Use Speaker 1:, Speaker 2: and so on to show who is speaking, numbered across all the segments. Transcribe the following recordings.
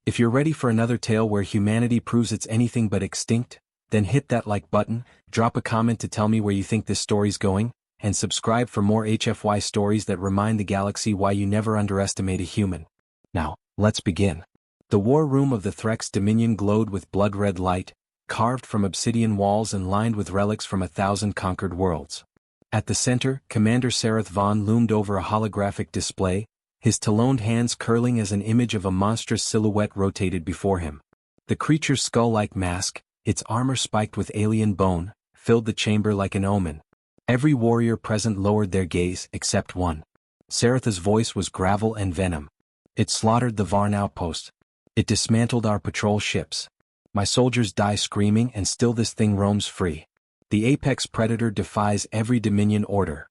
Speaker 1: If you're ready for another tale where humanity proves it's anything but extinct, then hit that like button, drop a comment to tell me where you think this story's going, and subscribe for more HFY stories that remind the galaxy why you never underestimate a human. Now, let's begin. The war room of the Threx Dominion glowed with blood-red light, carved from obsidian walls and lined with relics from 1,000 conquered worlds. At the center, Commander Sareth Vaughn loomed over a holographic display, his taloned hands curling as an image of a monstrous silhouette rotated before him. The creature's skull-like mask, its armor spiked with alien bone, filled the chamber like an omen. Every warrior present lowered their gaze except one. Sareth's voice was gravel and venom. It slaughtered the Varn outpost. It dismantled our patrol ships. My soldiers die screaming and still this thing roams free. The apex predator defies every Dominion order.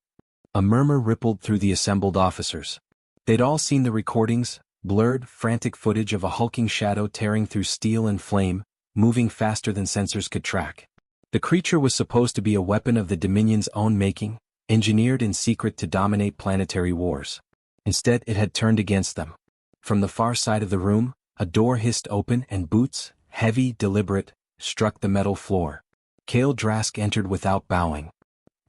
Speaker 1: A murmur rippled through the assembled officers. They'd all seen the recordings, blurred, frantic footage of a hulking shadow tearing through steel and flame, moving faster than sensors could track. The creature was supposed to be a weapon of the Dominion's own making, engineered in secret to dominate planetary wars. Instead, it had turned against them. From the far side of the room, a door hissed open and boots, heavy, deliberate, struck the metal floor. Kale Drask entered without bowing.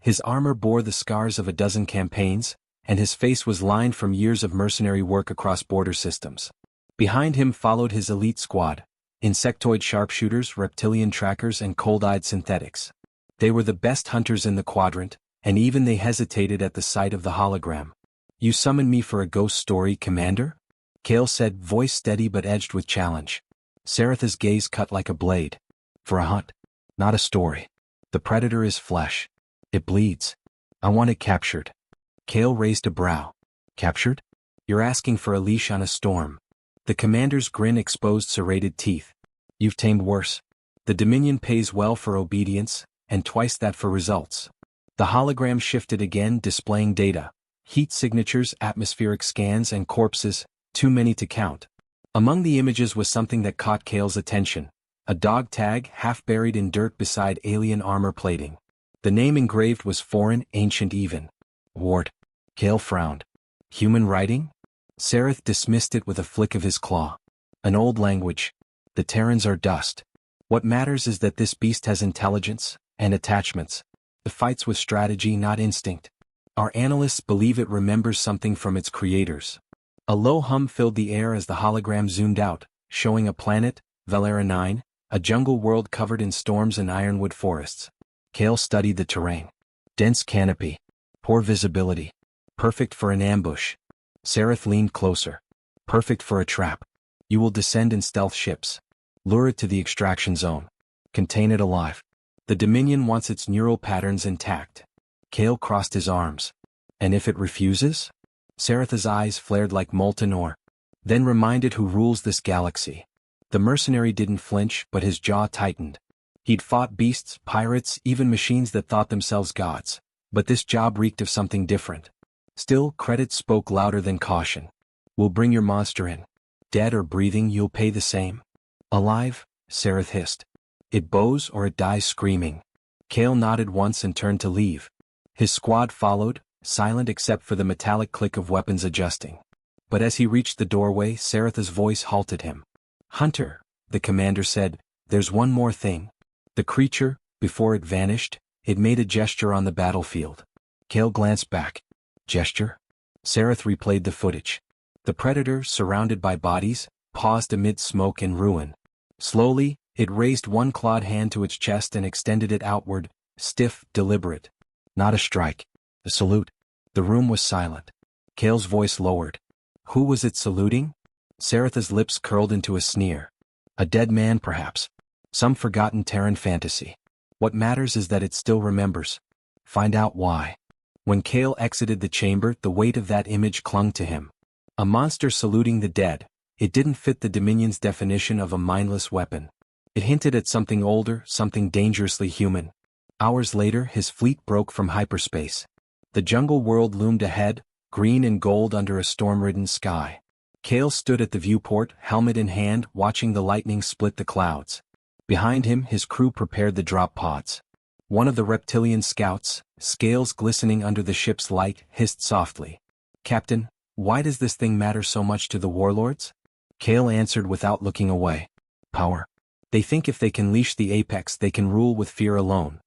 Speaker 1: His armor bore the scars of a dozen campaigns, and his face was lined from years of mercenary work across border systems. Behind him followed his elite squad, insectoid sharpshooters, reptilian trackers, and cold-eyed synthetics. They were the best hunters in the quadrant, and even they hesitated at the sight of the hologram. "You summoned me for a ghost story, Commander?" Kale said, voice steady but edged with challenge. Sareth's gaze cut like a blade. "For a hunt. Not a story. The predator is flesh. It bleeds. I want it captured." Kale raised a brow. "Captured? You're asking for a leash on a storm." The commander's grin exposed serrated teeth. "You've tamed worse. The Dominion pays well for obedience, and twice that for results." The hologram shifted again, displaying data. Heat signatures, atmospheric scans, and corpses, too many to count. Among the images was something that caught Kale's attention. A dog tag half buried in dirt beside alien armor plating. The name engraved was foreign, ancient even. Ward. Kale frowned. "Human writing?" Sareth dismissed it with a flick of his claw. "An old language. The Terrans are dust. What matters is that this beast has intelligence, and attachments. It fights with strategy, not instinct. Our analysts believe it remembers something from its creators." A low hum filled the air as the hologram zoomed out, showing a planet, Valera 9, a jungle world covered in storms and ironwood forests. Kale studied the terrain. Dense canopy. Poor visibility. Perfect for an ambush. Sareth leaned closer. Perfect for a trap. You will descend in stealth ships. Lure it to the extraction zone. Contain it alive. The Dominion wants its neural patterns intact. Kale crossed his arms. And if it refuses? Sareth's eyes flared like molten ore. Then reminded who rules this galaxy. The mercenary didn't flinch, but his jaw tightened. He'd fought beasts, pirates, even machines that thought themselves gods. But this job reeked of something different. Still, credit spoke louder than caution. "We'll bring your monster in. Dead or breathing, you'll pay the same." "Alive?" Sareth hissed. "It bows or it dies screaming." Kale nodded once and turned to leave. His squad followed, silent except for the metallic click of weapons adjusting. But as he reached the doorway, Sareth's voice halted him. "Hunter," the commander said, "there's one more thing." The creature, before it vanished, it made a gesture on the battlefield. Kale glanced back. "Gesture?" Sareth replayed the footage. The predator, surrounded by bodies, paused amid smoke and ruin. Slowly, it raised one clawed hand to its chest and extended it outward, stiff, deliberate. Not a strike. A salute. The room was silent. Kale's voice lowered. Who was it saluting? Sareth's lips curled into a sneer. A dead man, perhaps. Some forgotten Terran fantasy. What matters is that it still remembers. Find out why. When Kale exited the chamber, the weight of that image clung to him. A monster saluting the dead. It didn't fit the Dominion's definition of a mindless weapon. It hinted at something older, something dangerously human. Hours later, his fleet broke from hyperspace. The jungle world loomed ahead, green and gold under a storm-ridden sky. Kale stood at the viewport, helmet in hand, watching the lightning split the clouds. Behind him, his crew prepared the drop pods. One of the reptilian scouts, scales glistening under the ship's light, hissed softly. "Captain, why does this thing matter so much to the Warlords?" Kale answered without looking away. Power. They think if they can leash the apex they can rule with fear alone.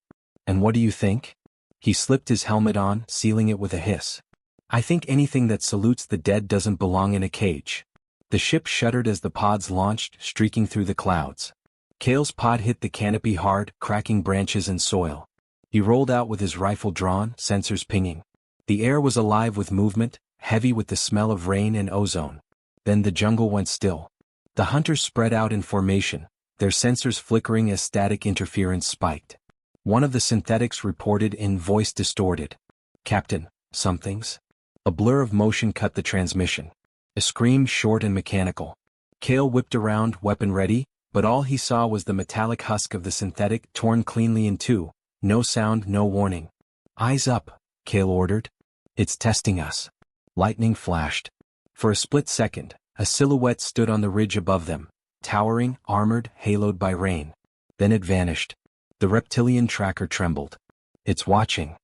Speaker 1: And what do you think? He slipped his helmet on, sealing it with a hiss. I think anything that salutes the dead doesn't belong in a cage. The ship shuddered as the pods launched, streaking through the clouds. Kale's pod hit the canopy hard, cracking branches and soil. He rolled out with his rifle drawn, sensors pinging. The air was alive with movement, heavy with the smell of rain and ozone. Then the jungle went still. The hunters spread out in formation, their sensors flickering as static interference spiked. One of the synthetics reported in voice distorted. Captain, something's? A blur of motion cut the transmission. A scream short and mechanical. Kale whipped around, weapon ready, but all he saw was the metallic husk of the synthetic torn cleanly in two. No sound, no warning. Eyes up, Kale ordered. It's testing us. Lightning flashed. For a split second, a silhouette stood on the ridge above them, towering, armored, haloed by rain. Then it vanished. The reptilian tracker trembled. It's watching.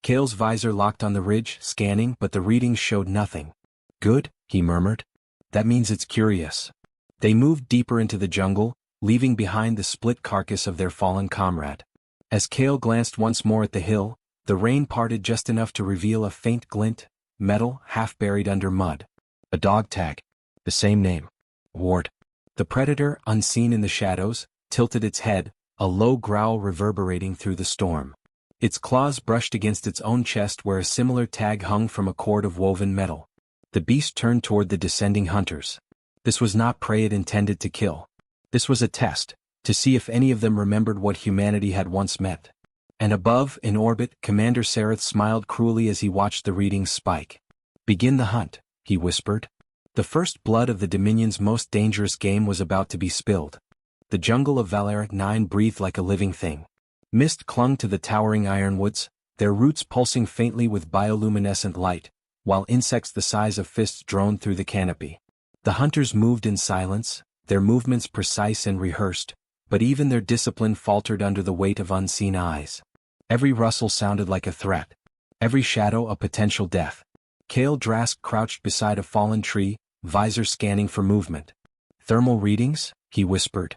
Speaker 1: Kale's visor locked on the ridge, scanning, but the readings showed nothing. Good, he murmured. That means it's curious. They moved deeper into the jungle, leaving behind the split carcass of their fallen comrade. As Kale glanced once more at the hill, the rain parted just enough to reveal a faint glint, metal, half buried under mud. A dog tag. The same name. Ward. The predator, unseen in the shadows, tilted its head, a low growl reverberating through the storm. Its claws brushed against its own chest where a similar tag hung from a cord of woven metal. The beast turned toward the descending hunters. This was not prey it intended to kill. This was a test, to see if any of them remembered what humanity had once meant. And above, in orbit, Commander Sareth smiled cruelly as he watched the readings spike. Begin the hunt, he whispered. The first blood of the Dominion's most dangerous game was about to be spilled. The jungle of Valeric 9 breathed like a living thing. Mist clung to the towering ironwoods, their roots pulsing faintly with bioluminescent light, while insects the size of fists droned through the canopy. The hunters moved in silence, their movements precise and rehearsed, but even their discipline faltered under the weight of unseen eyes. Every rustle sounded like a threat. Every shadow a potential death. Kale Drask crouched beside a fallen tree, visor scanning for movement. Thermal readings? He whispered.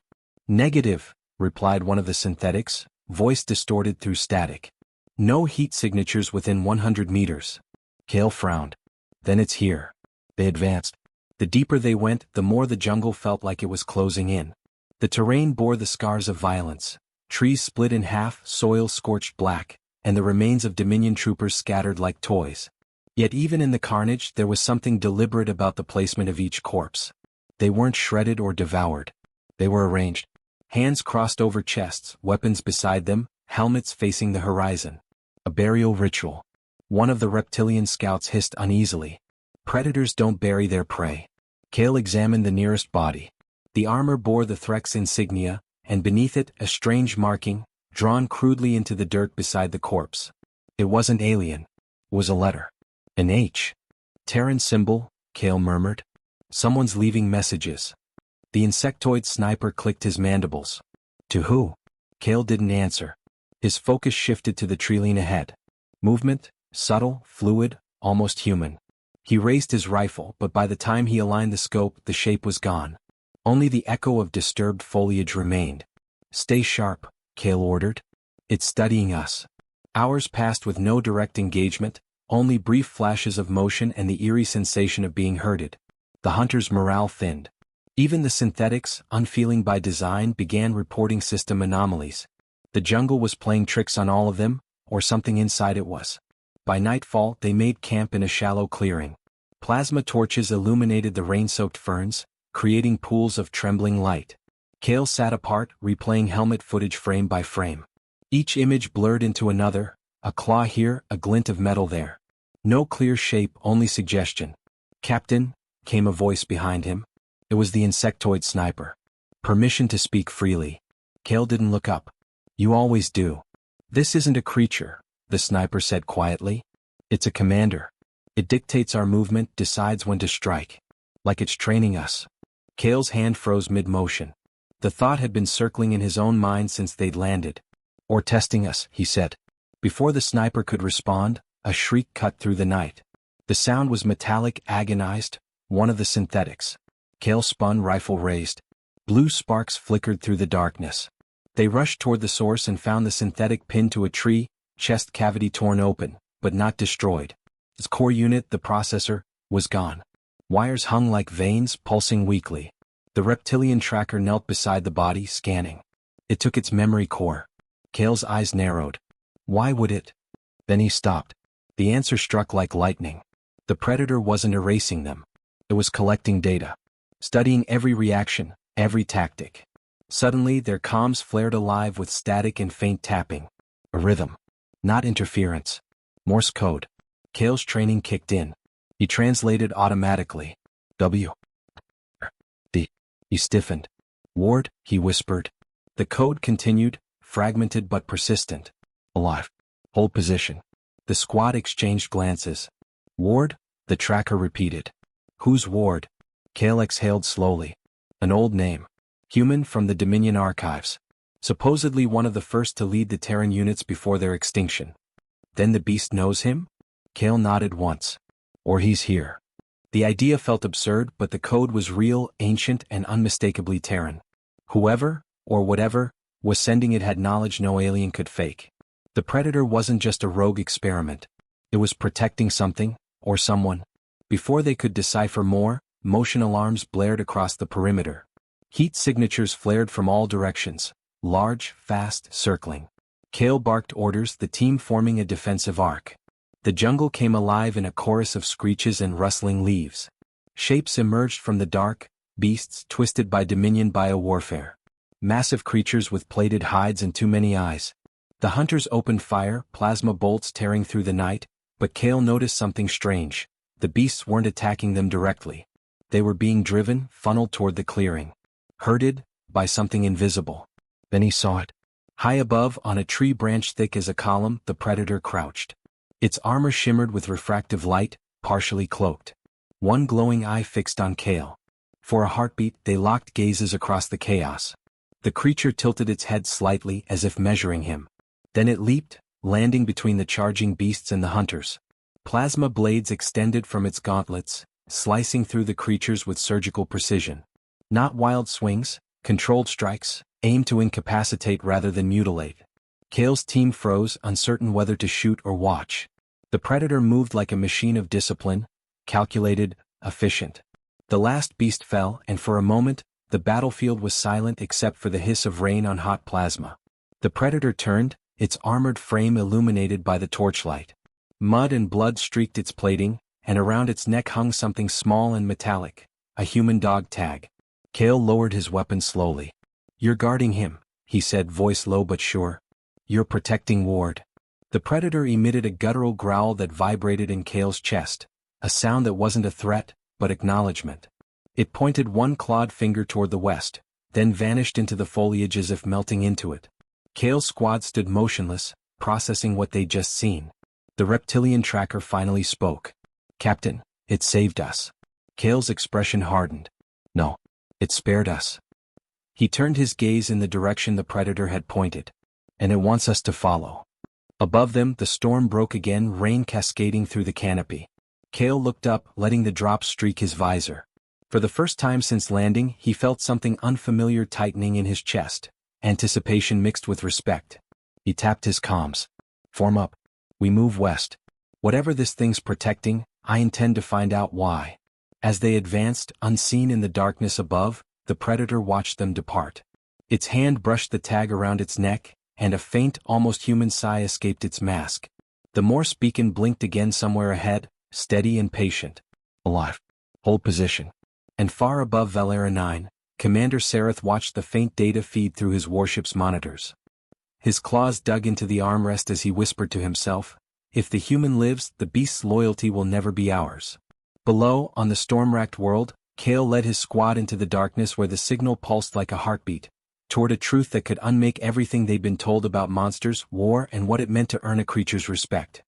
Speaker 1: Negative, replied one of the synthetics, voice distorted through static. No heat signatures within 100 meters. Kale frowned. Then it's here. They advanced. The deeper they went, the more the jungle felt like it was closing in. The terrain bore the scars of violence. Trees split in half, soil scorched black, and the remains of Dominion troopers scattered like toys. Yet even in the carnage there was something deliberate about the placement of each corpse. They weren't shredded or devoured. They were arranged. Hands crossed over chests, weapons beside them, helmets facing the horizon. A burial ritual. One of the reptilian scouts hissed uneasily. Predators don't bury their prey. Kale examined the nearest body. The armor bore the Threx insignia, and beneath it a strange marking, drawn crudely into the dirt beside the corpse. It wasn't alien. It was a letter. An H. Terran symbol, Kale murmured. Someone's leaving messages. The insectoid sniper clicked his mandibles. To who? Kale didn't answer. His focus shifted to the treeline ahead. Movement, subtle, fluid, almost human. He raised his rifle, but by the time he aligned the scope, the shape was gone. Only the echo of disturbed foliage remained. Stay sharp, Kale ordered. It's studying us. Hours passed with no direct engagement, only brief flashes of motion and the eerie sensation of being herded. The hunters' morale thinned. Even the synthetics, unfeeling by design, began reporting system anomalies. The jungle was playing tricks on all of them, or something inside it was. By nightfall, they made camp in a shallow clearing. Plasma torches illuminated the rain-soaked ferns, creating pools of trembling light. Kale sat apart, replaying helmet footage frame by frame. Each image blurred into another, a claw here, a glint of metal there. No clear shape, only suggestion. Captain, came a voice behind him. It was the insectoid sniper. Permission to speak freely. Kale didn't look up. You always do. This isn't a creature, the sniper said quietly. It's a commander. It dictates our movement, decides when to strike. Like it's training us. Kale's hand froze mid-motion. The thought had been circling in his own mind since they'd landed. Or testing us, he said. Before the sniper could respond, a shriek cut through the night. The sound was metallic, agonized, one of the synthetics. Kale spun, rifle raised. Blue sparks flickered through the darkness. They rushed toward the source and found the synthetic pinned to a tree, chest cavity torn open, but not destroyed. Its core unit, the processor, was gone. Wires hung like veins, pulsing weakly. The reptilian tracker knelt beside the body, scanning. It took its memory core. Kale's eyes narrowed. Why would it? Then he stopped. The answer struck like lightning. The predator wasn't erasing them. It was collecting data. Studying every reaction, every tactic. Suddenly, their comms flared alive with static and faint tapping. A rhythm. Not interference. Morse code. Kale's training kicked in. He translated automatically. W. D. He stiffened. Ward, he whispered. The code continued, fragmented but persistent. Alive. Hold position. The squad exchanged glances. Ward, the tracker repeated. Who's Ward? Kale exhaled slowly. An old name. Human from the Dominion archives. Supposedly one of the first to lead the Terran units before their extinction. Then the beast knows him? Kale nodded once. Or he's here. The idea felt absurd, but the code was real, ancient, and unmistakably Terran. Whoever, or whatever, was sending it had knowledge no alien could fake. The predator wasn't just a rogue experiment. It was protecting something, or someone. Before they could decipher more, motion alarms blared across the perimeter. Heat signatures flared from all directions, large, fast, circling. Kale barked orders, the team forming a defensive arc. The jungle came alive in a chorus of screeches and rustling leaves. Shapes emerged from the dark, beasts twisted by Dominion biowarfare. Massive creatures with plated hides and too many eyes. The hunters opened fire, plasma bolts tearing through the night, but Kale noticed something strange. The beasts weren't attacking them directly. They were being driven, funneled toward the clearing. Herded, by something invisible. Then he saw it. High above, on a tree branch thick as a column, the predator crouched. Its armor shimmered with refractive light, partially cloaked. One glowing eye fixed on Kale. For a heartbeat, they locked gazes across the chaos. The creature tilted its head slightly as if measuring him. Then it leaped, landing between the charging beasts and the hunters. Plasma blades extended from its gauntlets, slicing through the creatures with surgical precision. Not wild swings, controlled strikes, aimed to incapacitate rather than mutilate. Kale's team froze, uncertain whether to shoot or watch. The predator moved like a machine of discipline, calculated, efficient. The last beast fell, and for a moment, the battlefield was silent except for the hiss of rain on hot plasma. The predator turned, its armored frame illuminated by the torchlight. Mud and blood streaked its plating, and around its neck hung something small and metallic, a human dog tag. Kale lowered his weapon slowly. You're guarding him, he said, voice low but sure. You're protecting Ward. The predator emitted a guttural growl that vibrated in Kale's chest, a sound that wasn't a threat, but acknowledgement. It pointed one clawed finger toward the west, then vanished into the foliage as if melting into it. Kale's squad stood motionless, processing what they'd just seen. The reptilian tracker finally spoke. Captain, it saved us. Kale's expression hardened. No. It spared us. He turned his gaze in the direction the predator had pointed. And it wants us to follow. Above them, the storm broke again, rain cascading through the canopy. Kale looked up, letting the drops streak his visor. For the first time since landing, he felt something unfamiliar tightening in his chest, anticipation mixed with respect. He tapped his comms. Form up. We move west. Whatever this thing's protecting, I intend to find out why. As they advanced, unseen in the darkness above, the predator watched them depart. Its hand brushed the tag around its neck, and a faint, almost human sigh escaped its mask. The Morse beacon blinked again somewhere ahead, steady and patient. Alive. Hold position. And far above Valera 9, Commander Sareth watched the faint data feed through his warship's monitors. His claws dug into the armrest as he whispered to himself, if the human lives, the beast's loyalty will never be ours. Below, on the storm-racked world, Kale led his squad into the darkness where the signal pulsed like a heartbeat, toward a truth that could unmake everything they'd been told about monsters, war, and what it meant to earn a creature's respect.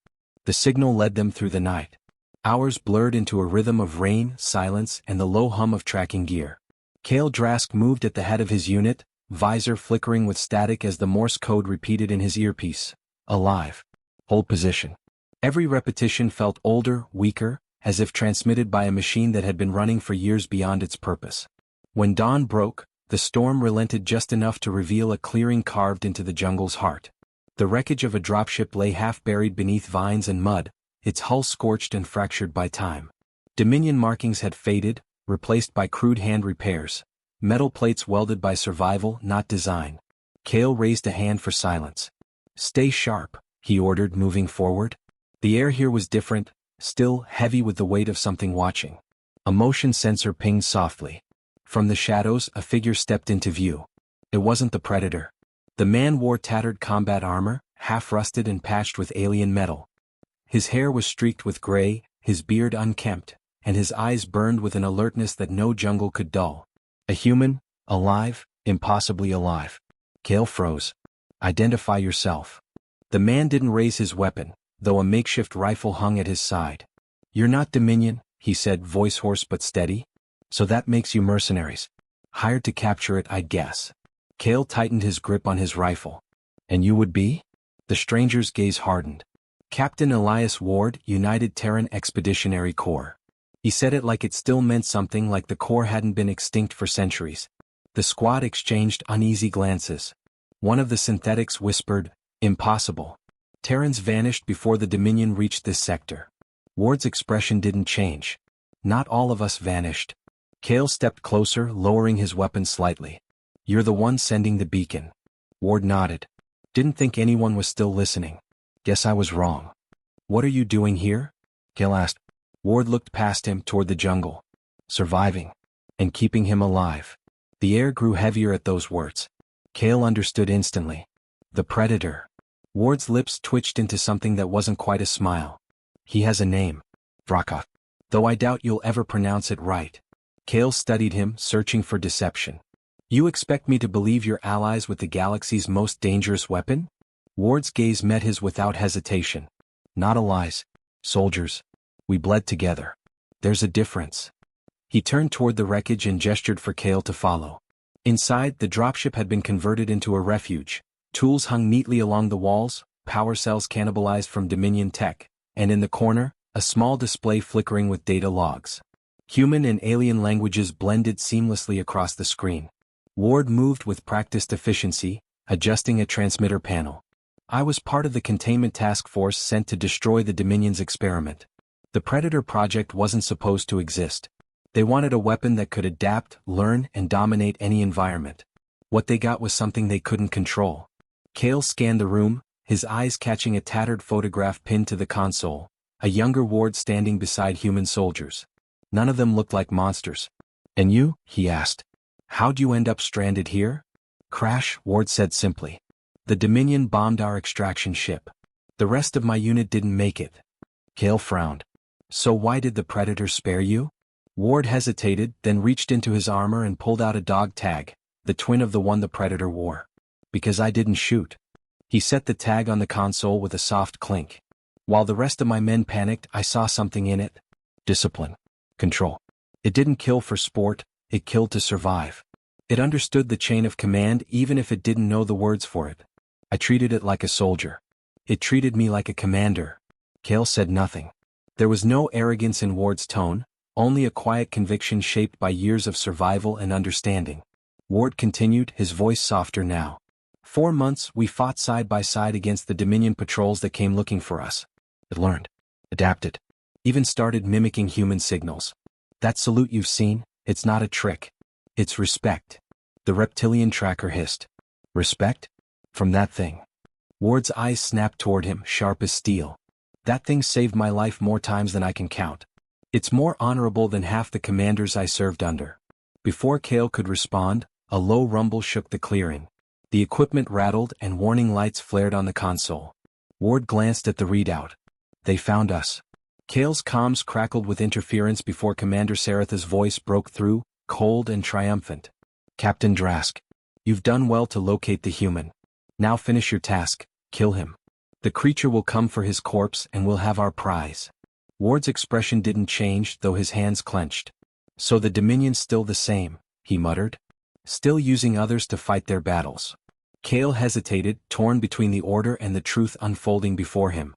Speaker 1: The signal led them through the night. Hours blurred into a rhythm of rain, silence, and the low hum of tracking gear. Kale Drask moved at the head of his unit, visor flickering with static as the Morse code repeated in his earpiece. Alive. Hold position. Every repetition felt older, weaker, as if transmitted by a machine that had been running for years beyond its purpose. When dawn broke, the storm relented just enough to reveal a clearing carved into the jungle's heart. The wreckage of a dropship lay half buried beneath vines and mud, its hull scorched and fractured by time. Dominion markings had faded, replaced by crude hand repairs, metal plates welded by survival, not design. Kale raised a hand for silence. "Stay sharp," he ordered, moving forward. The air here was different, still heavy with the weight of something watching. A motion sensor pinged softly. From the shadows, a figure stepped into view. It wasn't the Predator. The man wore tattered combat armor, half rusted and patched with alien metal. His hair was streaked with gray, his beard unkempt, and his eyes burned with an alertness that no jungle could dull. A human, alive, impossibly alive. Kale froze. "Identify yourself." The man didn't raise his weapon, though a makeshift rifle hung at his side. "You're not Dominion," he said, voice hoarse but steady. "So that makes you mercenaries. Hired to capture it, I guess." Kale tightened his grip on his rifle. "And you would be?" The stranger's gaze hardened. "Captain Elias Ward, United Terran Expeditionary Corps." He said it like it still meant something, like the Corps hadn't been extinct for centuries. The squad exchanged uneasy glances. One of the synthetics whispered, "Impossible." Terrans vanished before the Dominion reached this sector. Ward's expression didn't change. "Not all of us vanished." Kale stepped closer, lowering his weapon slightly. "You're the one sending the beacon." Ward nodded. "Didn't think anyone was still listening. Guess I was wrong." "What are you doing here?" Kale asked. Ward looked past him toward the jungle. "Surviving. And keeping him alive." The air grew heavier at those words. Kale understood instantly. The Predator. Ward's lips twitched into something that wasn't quite a smile. "He has a name. Vrakov. Though I doubt you'll ever pronounce it right." Kale studied him, searching for deception. "You expect me to believe you're allies with the galaxy's most dangerous weapon?" Ward's gaze met his without hesitation. "Not allies. Soldiers. We bled together. There's a difference." He turned toward the wreckage and gestured for Kale to follow. Inside, the dropship had been converted into a refuge. Tools hung neatly along the walls, power cells cannibalized from Dominion tech, and in the corner, a small display flickering with data logs. Human and alien languages blended seamlessly across the screen. Ward moved with practiced efficiency, adjusting a transmitter panel. "I was part of the containment task force sent to destroy the Dominion's experiment. The Predator project wasn't supposed to exist. They wanted a weapon that could adapt, learn, and dominate any environment. What they got was something they couldn't control." Kale scanned the room, his eyes catching a tattered photograph pinned to the console, a younger Ward standing beside human soldiers. None of them looked like monsters. "And you?" he asked. "How'd you end up stranded here?" "Crash," Ward said simply. "The Dominion bombed our extraction ship. The rest of my unit didn't make it." Kale frowned. "So why did the Predator spare you?" Ward hesitated, then reached into his armor and pulled out a dog tag, the twin of the one the Predator wore. "Because I didn't shoot." He set the tag on the console with a soft clink. "While the rest of my men panicked, I saw something in it. Discipline. Control. It didn't kill for sport, it killed to survive. It understood the chain of command even if it didn't know the words for it. I treated it like a soldier. It treated me like a commander." Kale said nothing. There was no arrogance in Ward's tone, only a quiet conviction shaped by years of survival and understanding. Ward continued, his voice softer now. 4 months we fought side by side against the Dominion patrols that came looking for us. It learned. Adapted. Even started mimicking human signals. That salute you've seen, it's not a trick. It's respect. The reptilian tracker hissed. "Respect? From that thing?" Ward's eyes snapped toward him, sharp as steel. "That thing saved my life more times than I can count. It's more honorable than half the commanders I served under." Before Kale could respond, a low rumble shook the clearing. The equipment rattled and warning lights flared on the console. Ward glanced at the readout. "They found us." Kale's comms crackled with interference before Commander Saratha's voice broke through, cold and triumphant. "Captain Drask, you've done well to locate the human. Now finish your task, kill him. The creature will come for his corpse and we'll have our prize." Ward's expression didn't change, though his hands clenched. "So the Dominion's still the same," he muttered. "Still using others to fight their battles." Kale hesitated, torn between the order and the truth unfolding before him.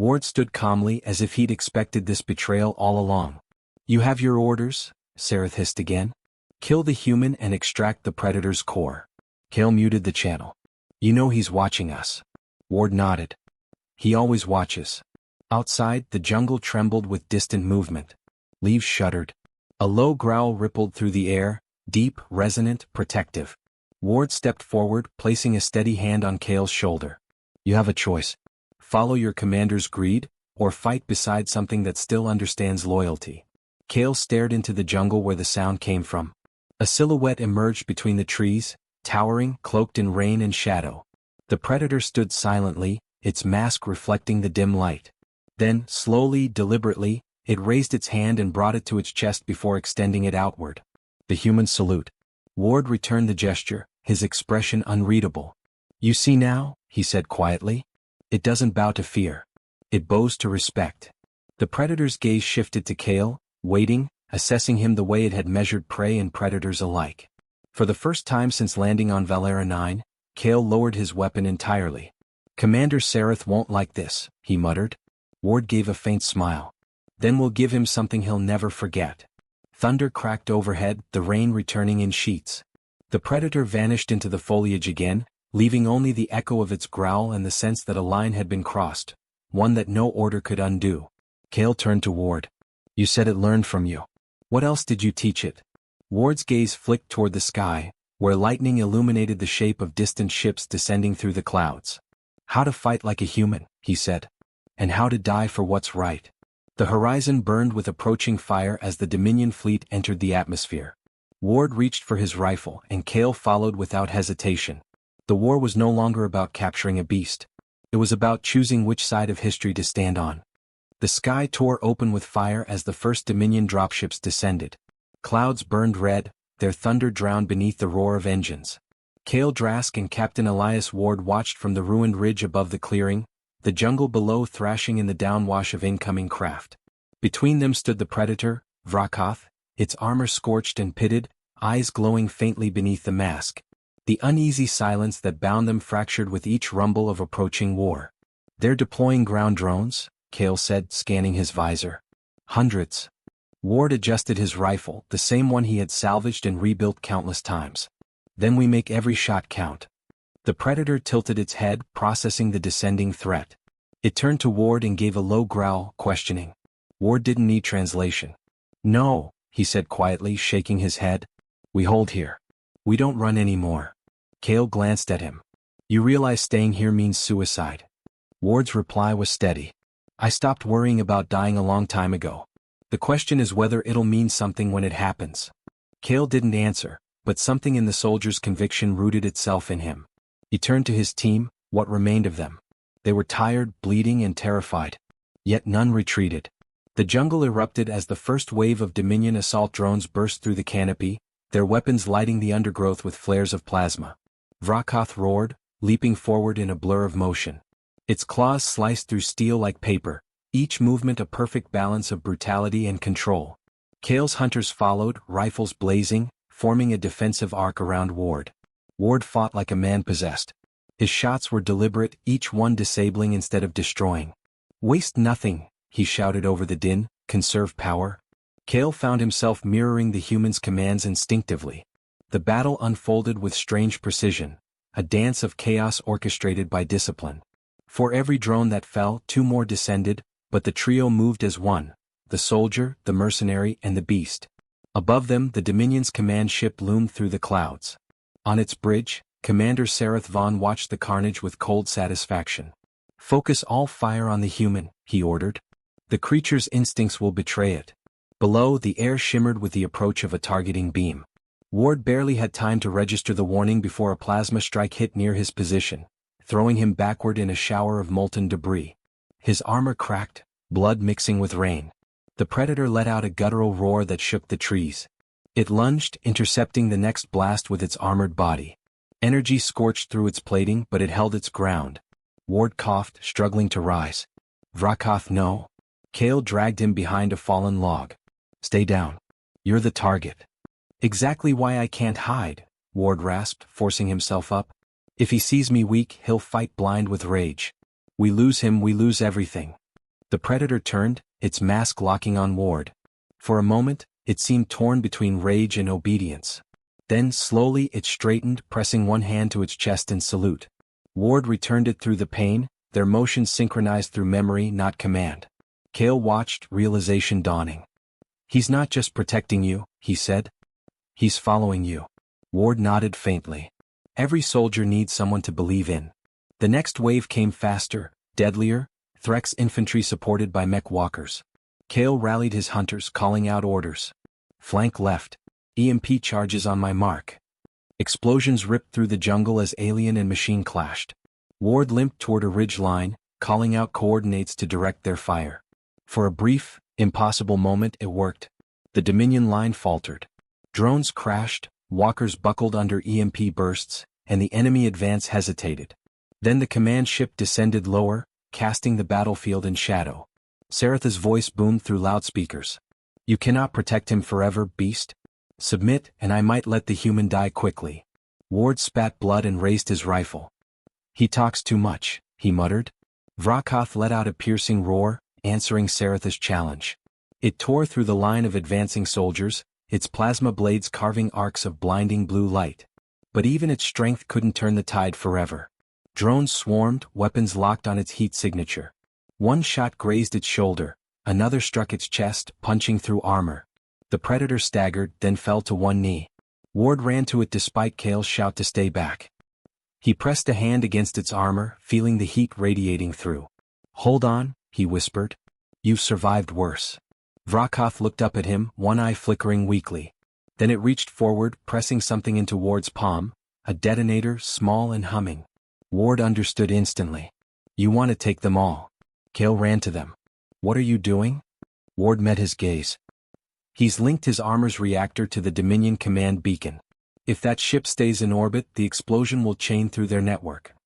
Speaker 1: Ward stood calmly as if he'd expected this betrayal all along. You have your orders? Sareth hissed again. Kill the human and extract the predator's core. Cale muted the channel. You know he's watching us. Ward nodded. He always watches. Outside, the jungle trembled with distant movement. Leaves shuddered. A low growl rippled through the air, deep, resonant, protective. Ward stepped forward, placing a steady hand on Cale's shoulder. You have a choice. Follow your commander's greed, or fight beside something that still understands loyalty. Cale stared into the jungle where the sound came from. A silhouette emerged between the trees, towering, cloaked in rain and shadow. The predator stood silently, its mask reflecting the dim light. Then, slowly, deliberately, it raised its hand and brought it to its chest before extending it outward. The human salute. Ward returned the gesture, his expression unreadable. You see now, he said quietly. It doesn't bow to fear. It bows to respect. The predator's gaze shifted to Cale, waiting, assessing him the way it had measured prey and predators alike. For the first time since landing on Valera 9, Cale lowered his weapon entirely. Commander Sareth won't like this, he muttered. Ward gave a faint smile. Then we'll give him something he'll never forget. Thunder cracked overhead, the rain returning in sheets. The predator vanished into the foliage again, leaving only the echo of its growl and the sense that a line had been crossed, one that no order could undo. Cale turned to Ward. You said it learned from you. What else did you teach it? Ward's gaze flicked toward the sky, where lightning illuminated the shape of distant ships descending through the clouds. How to fight like a human, he said. And how to die for what's right. The horizon burned with approaching fire as the Dominion fleet entered the atmosphere. Ward reached for his rifle and Cale followed without hesitation. The war was no longer about capturing a beast. It was about choosing which side of history to stand on. The sky tore open with fire as the first Dominion dropships descended. Clouds burned red, their thunder drowned beneath the roar of engines. Cale Drask and Captain Elias Ward watched from the ruined ridge above the clearing, the jungle below thrashing in the downwash of incoming craft. Between them stood the predator, Vrakoth, its armor scorched and pitted, eyes glowing faintly beneath the mask. The uneasy silence that bound them fractured with each rumble of approaching war. They're deploying ground drones, Cale said, scanning his visor. Hundreds. Ward adjusted his rifle, the same one he had salvaged and rebuilt countless times. Then we make every shot count. The predator tilted its head, processing the descending threat. It turned to Ward and gave a low growl, questioning. Ward didn't need translation. No, he said quietly, shaking his head. We hold here. We don't run anymore. Cale glanced at him. You realize staying here means suicide. Ward's reply was steady. I stopped worrying about dying a long time ago. The question is whether it'll mean something when it happens. Cale didn't answer, but something in the soldier's conviction rooted itself in him. He turned to his team, what remained of them. They were tired, bleeding, and terrified. Yet none retreated. The jungle erupted as the first wave of Dominion assault drones burst through the canopy, their weapons lighting the undergrowth with flares of plasma. Vrakoth roared, leaping forward in a blur of motion. Its claws sliced through steel like paper, each movement a perfect balance of brutality and control. Cale's hunters followed, rifles blazing, forming a defensive arc around Ward. Ward fought like a man possessed. His shots were deliberate, each one disabling instead of destroying. Waste nothing, he shouted over the din, conserve power. Cale found himself mirroring the human's commands instinctively. The battle unfolded with strange precision, a dance of chaos orchestrated by discipline. For every drone that fell, two more descended, but the trio moved as one, the soldier, the mercenary, and the beast. Above them, the Dominion's command ship loomed through the clouds. On its bridge, Commander Sareth Vaughn watched the carnage with cold satisfaction. Focus all fire on the human, he ordered. The creature's instincts will betray it. Below, the air shimmered with the approach of a targeting beam. Ward barely had time to register the warning before a plasma strike hit near his position, throwing him backward in a shower of molten debris. His armor cracked, blood mixing with rain. The predator let out a guttural roar that shook the trees. It lunged, intercepting the next blast with its armored body. Energy scorched through its plating, but it held its ground. Ward coughed, struggling to rise. Vrakoth, no. Cale dragged him behind a fallen log. Stay down. You're the target. Exactly why I can't hide, Ward rasped, forcing himself up. If he sees me weak, he'll fight blind with rage. We lose him, we lose everything. The Predator turned, its mask locking on Ward. For a moment, it seemed torn between rage and obedience. Then, slowly, it straightened, pressing one hand to its chest in salute. Ward returned it through the pain, their motions synchronized through memory, not command. Cale watched, realization dawning. "He's not just protecting you," he said. "He's following you." Ward nodded faintly. Every soldier needs someone to believe in. The next wave came faster, deadlier, Threx infantry supported by mech walkers. Cale rallied his hunters, calling out orders. "Flank left. EMP charges on my mark." Explosions ripped through the jungle as alien and machine clashed. Ward limped toward a ridge line, calling out coordinates to direct their fire. For a brief, impossible moment it worked. The Dominion line faltered. Drones crashed, walkers buckled under EMP bursts, and the enemy advance hesitated. Then the command ship descended lower, casting the battlefield in shadow. Saratha's voice boomed through loudspeakers. "You cannot protect him forever, beast. Submit, and I might let the human die quickly." Ward spat blood and raised his rifle. "He talks too much," he muttered. Vrakoth let out a piercing roar, answering Saratha's challenge. It tore through the line of advancing soldiers, its plasma blades carving arcs of blinding blue light. But even its strength couldn't turn the tide forever. Drones swarmed, weapons locked on its heat signature. One shot grazed its shoulder, another struck its chest, punching through armor. The Predator staggered, then fell to one knee. Ward ran to it despite Cale's shout to stay back. He pressed a hand against its armor, feeling the heat radiating through. "Hold on," he whispered. "You've survived worse." Vrakoth looked up at him, one eye flickering weakly. Then it reached forward, pressing something into Ward's palm, a detonator, small and humming. Ward understood instantly. "You want to take them all." Cale ran to them. "What are you doing?" Ward met his gaze. "He's linked his armor's reactor to the Dominion command beacon. If that ship stays in orbit, the explosion will chain through their network."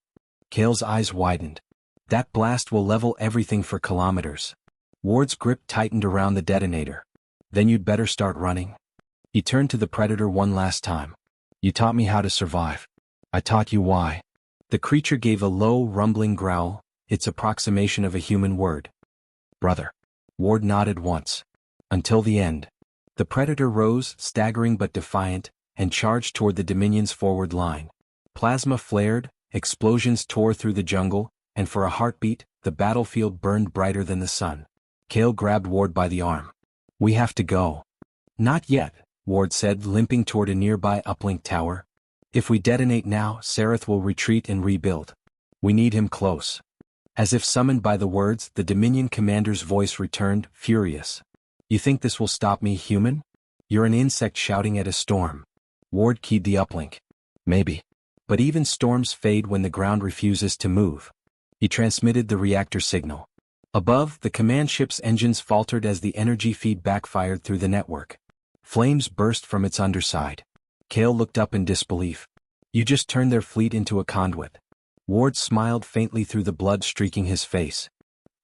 Speaker 1: Cale's eyes widened. "That blast will level everything for kilometers." Ward's grip tightened around the detonator. "Then you'd better start running." He turned to the Predator one last time. "You taught me how to survive. I taught you why." The creature gave a low, rumbling growl, its approximation of a human word. "Brother." Ward nodded once. "Until the end." The Predator rose, staggering but defiant, and charged toward the Dominion's forward line. Plasma flared, explosions tore through the jungle, and for a heartbeat, the battlefield burned brighter than the sun. Cale grabbed Ward by the arm. "We have to go." "Not yet," Ward said, limping toward a nearby uplink tower. "If we detonate now, Sarath will retreat and rebuild. We need him close." As if summoned by the words, the Dominion commander's voice returned, furious. "You think this will stop me, human? You're an insect shouting at a storm." Ward keyed the uplink. "Maybe. But even storms fade when the ground refuses to move." He transmitted the reactor signal. Above, the command ship's engines faltered as the energy feed backfired through the network. Flames burst from its underside. Cale looked up in disbelief. "You just turned their fleet into a conduit." Ward smiled faintly through the blood streaking his face.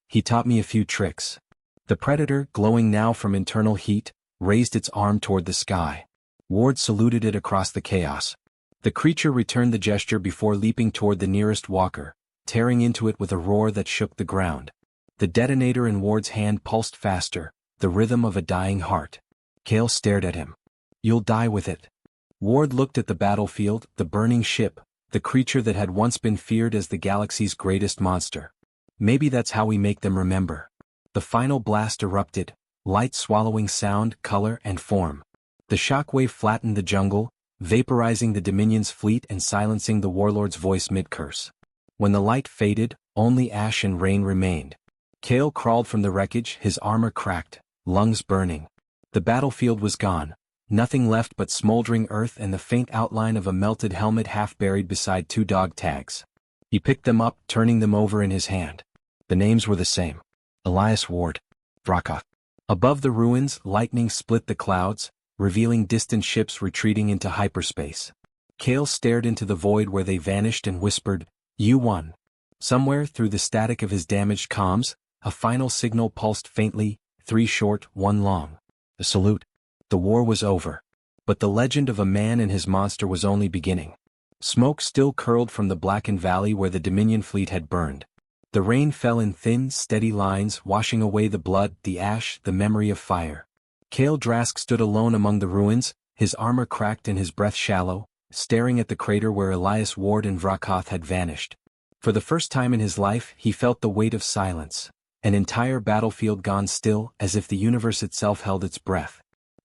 Speaker 1: "He taught me a few tricks." The Predator, glowing now from internal heat, raised its arm toward the sky. Ward saluted it across the chaos. The creature returned the gesture before leaping toward the nearest walker, tearing into it with a roar that shook the ground. The detonator in Ward's hand pulsed faster, the rhythm of a dying heart. Cale stared at him. "You'll die with it." Ward looked at the battlefield, the burning ship, the creature that had once been feared as the galaxy's greatest monster. "Maybe that's how we make them remember." The final blast erupted, light swallowing sound, color, and form. The shockwave flattened the jungle, vaporizing the Dominion's fleet and silencing the Warlord's voice mid-curse. When the light faded, only ash and rain remained. Cale crawled from the wreckage, his armor cracked, lungs burning. The battlefield was gone, nothing left but smoldering earth and the faint outline of a melted helmet half buried beside two dog tags. He picked them up, turning them over in his hand. The names were the same. Elias Ward. Vrakoth. Above the ruins, lightning split the clouds, revealing distant ships retreating into hyperspace. Cale stared into the void where they vanished and whispered, "You won." Somewhere through the static of his damaged comms, a final signal pulsed faintly, 3 short, 1 long. A salute. The war was over. But the legend of a man and his monster was only beginning. Smoke still curled from the blackened valley where the Dominion fleet had burned. The rain fell in thin, steady lines, washing away the blood, the ash, the memory of fire. Kale Drask stood alone among the ruins, his armor cracked and his breath shallow, staring at the crater where Elias Ward and Vrakoth had vanished. For the first time in his life, he felt the weight of silence, an entire battlefield gone still, as if the universe itself held its breath.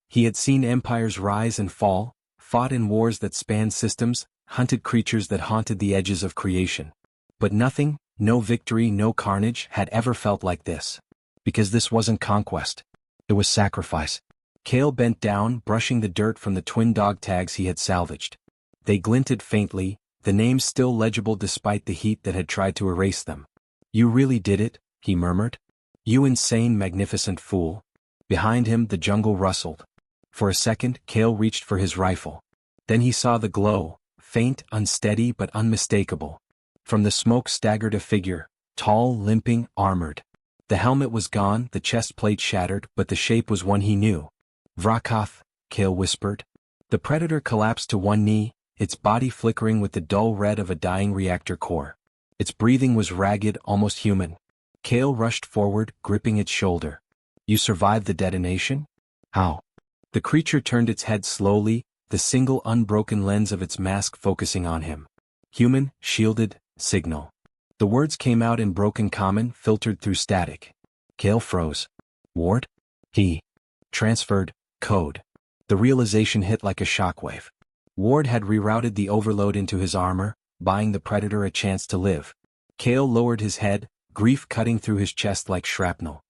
Speaker 1: He had seen empires rise and fall, fought in wars that spanned systems, hunted creatures that haunted the edges of creation. But nothing, no victory, no carnage, had ever felt like this. Because this wasn't conquest. It was sacrifice. Kale bent down, brushing the dirt from the twin dog tags he had salvaged. They glinted faintly, the names still legible despite the heat that had tried to erase them. "You really did it," he murmured. "You insane, magnificent fool." Behind him the jungle rustled. For a second, Kale reached for his rifle. Then he saw the glow, faint, unsteady but unmistakable. From the smoke staggered a figure, tall, limping, armored. The helmet was gone, the chest plate shattered, but the shape was one he knew. "Vrakoth," Kale whispered. The predator collapsed to one knee, its body flickering with the dull red of a dying reactor core. Its breathing was ragged, almost human. Kale rushed forward, gripping its shoulder. "You survived the detonation? How?" The creature turned its head slowly, the single unbroken lens of its mask focusing on him. "Human, shielded, signal." The words came out in broken common, filtered through static. Kale froze. "Ward?" He transferred code. The realization hit like a shockwave. Ward had rerouted the overload into his armor, buying the predator a chance to live. Kale lowered his head, grief cutting through his chest like shrapnel.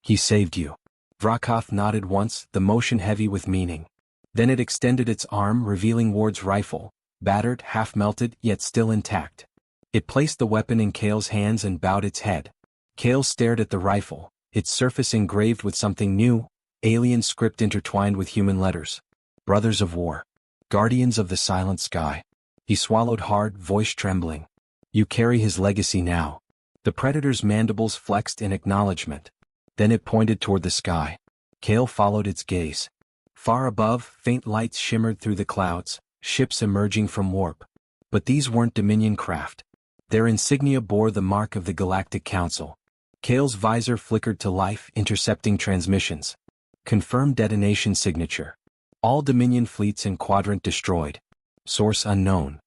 Speaker 1: "He saved you." Vrakoth nodded once, the motion heavy with meaning. Then it extended its arm, revealing Ward's rifle, battered, half-melted, yet still intact. It placed the weapon in Kale's hands and bowed its head. Kale stared at the rifle, its surface engraved with something new, alien script intertwined with human letters. "Brothers of War. Guardians of the Silent Sky." He swallowed hard, voice trembling. "You carry his legacy now." The predator's mandibles flexed in acknowledgement. Then it pointed toward the sky. Kale followed its gaze. Far above, faint lights shimmered through the clouds, ships emerging from warp. But these weren't Dominion craft. Their insignia bore the mark of the Galactic Council. Kale's visor flickered to life, intercepting transmissions. Confirmed detonation signature. All Dominion fleets in quadrant destroyed. Source unknown.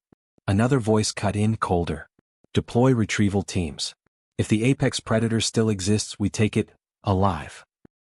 Speaker 1: Another voice cut in, colder. Deploy retrieval teams. If the apex predator still exists, we take it alive.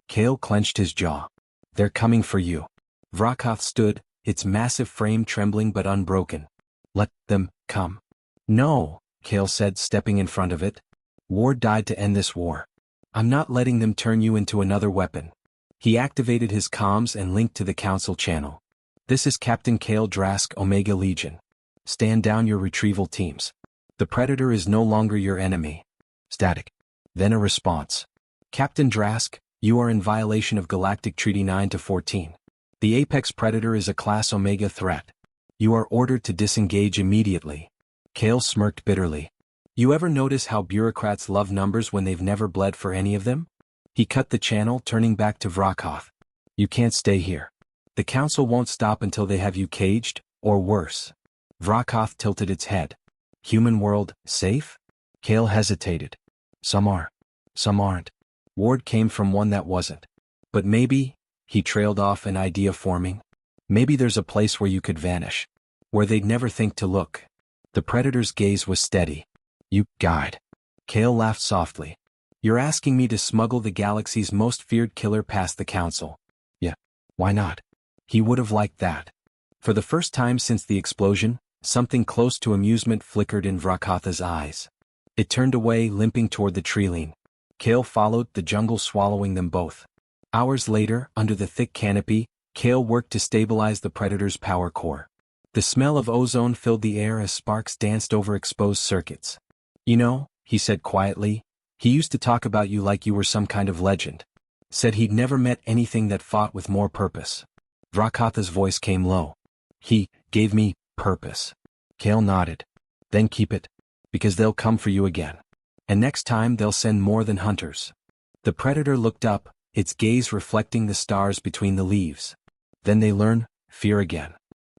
Speaker 1: Kale clenched his jaw. "They're coming for you." Vrakoth stood, its massive frame trembling but unbroken. "Let them come." "No," Kale said, stepping in front of it. "Ward died to end this war. I'm not letting them turn you into another weapon." He activated his comms and linked to the council channel. "This is Captain Kale Drask, Omega Legion. Stand down your retrieval teams. The predator is no longer your enemy." Static. Then a response. "Captain Drask, you are in violation of Galactic Treaty 9-14. The apex predator is a Class Omega threat. You are ordered to disengage immediately." Kale smirked bitterly. "You ever notice how bureaucrats love numbers when they've never bled for any of them?" He cut the channel, turning back to Vrakoth. "You can't stay here. The council won't stop until they have you caged, or worse." Vrakoth tilted its head. "Human world, safe?" Kale hesitated. "Some are. Some aren't." Ward came from one that wasn't. "But maybe," he trailed off, an idea forming. "Maybe there's a place where you could vanish. Where they'd never think to look." The predator's gaze was steady. "You guide." Kale laughed softly. "You're asking me to smuggle the galaxy's most feared killer past the council." "Yeah, why not?" He would have liked that. For the first time since the explosion, something close to amusement flickered in Vrakoth's eyes. It turned away, limping toward the treeline. Kale followed, the jungle swallowing them both. Hours later, under the thick canopy, Kale worked to stabilize the predator's power core. The smell of ozone filled the air as sparks danced over exposed circuits. "You know," he said quietly, "he used to talk about you like you were some kind of legend. Said he'd never met anything that fought with more purpose." Vrakoth's voice came low. "He gave me purpose." Kale nodded. "Then keep it. Because they'll come for you again. And next time they'll send more than hunters." The predator looked up, its gaze reflecting the stars between the leaves. "Then they learn fear again."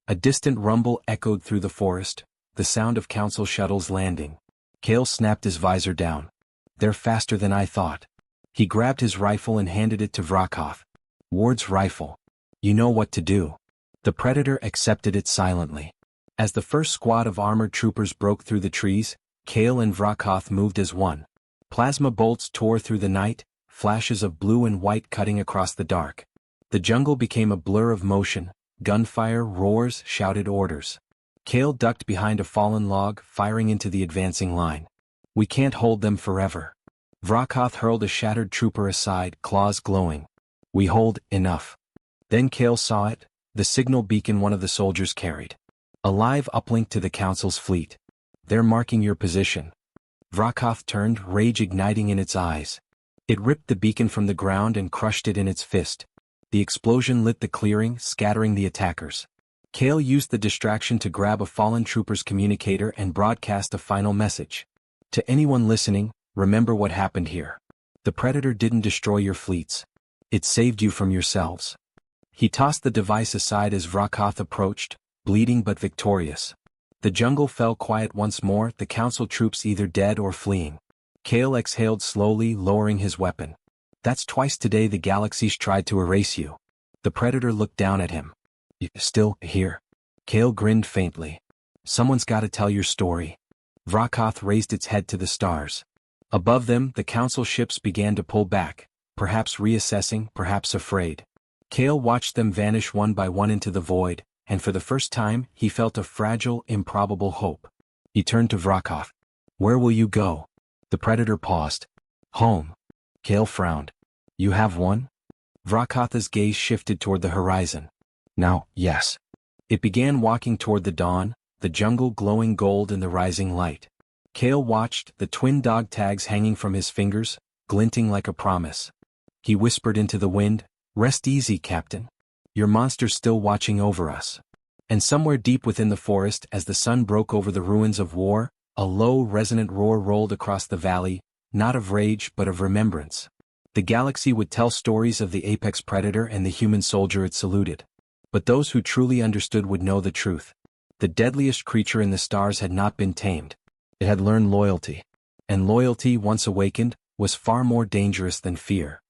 Speaker 1: A distant rumble echoed through the forest, the sound of council shuttles landing. Kale snapped his visor down. They're faster than I thought. He grabbed his rifle and handed it to Vrakoth. Ward's rifle. You know what to do. The Predator accepted it silently. As the first squad of armored troopers broke through the trees, Kale and Vrakoth moved as one. Plasma bolts tore through the night, flashes of blue and white cutting across the dark. The jungle became a blur of motion, gunfire, roars, shouted orders. Kale ducked behind a fallen log, firing into the advancing line. We can't hold them forever. Vrakoth hurled a shattered trooper aside, claws glowing. We hold enough. Then Kale saw it, the signal beacon one of the soldiers carried. A live uplink to the Council's fleet. They're marking your position. Vrakoth turned, rage igniting in its eyes. It ripped the beacon from the ground and crushed it in its fist. The explosion lit the clearing, scattering the attackers. Kale used the distraction to grab a fallen trooper's communicator and broadcast a final message. To anyone listening, remember what happened here. The Predator didn't destroy your fleets. It saved you from yourselves. He tossed the device aside as Vrakoth approached, bleeding but victorious. The jungle fell quiet once more, the Council troops either dead or fleeing. Kale exhaled slowly, lowering his weapon. That's twice today the galaxies tried to erase you. The Predator looked down at him. You still here? Kale grinned faintly. Someone's gotta tell your story. Vrakoth raised its head to the stars. Above them, the Council ships began to pull back, perhaps reassessing, perhaps afraid. Kale watched them vanish one by one into the void, and for the first time, he felt a fragile, improbable hope. He turned to Vrakoth. Where will you go? The Predator paused. Home. Kale frowned. You have one? Vrakoth's gaze shifted toward the horizon. Now, yes. It began walking toward the dawn, the jungle glowing gold in the rising light. Kale watched, the twin dog tags hanging from his fingers, glinting like a promise. He whispered into the wind, Rest easy, Captain. Your monster's still watching over us. And somewhere deep within the forest, as the sun broke over the ruins of war, a low, resonant roar rolled across the valley, not of rage but of remembrance. The galaxy would tell stories of the apex predator and the human soldier it saluted. But those who truly understood would know the truth. The deadliest creature in the stars had not been tamed. It had learned loyalty. And loyalty, once awakened, was far more dangerous than fear.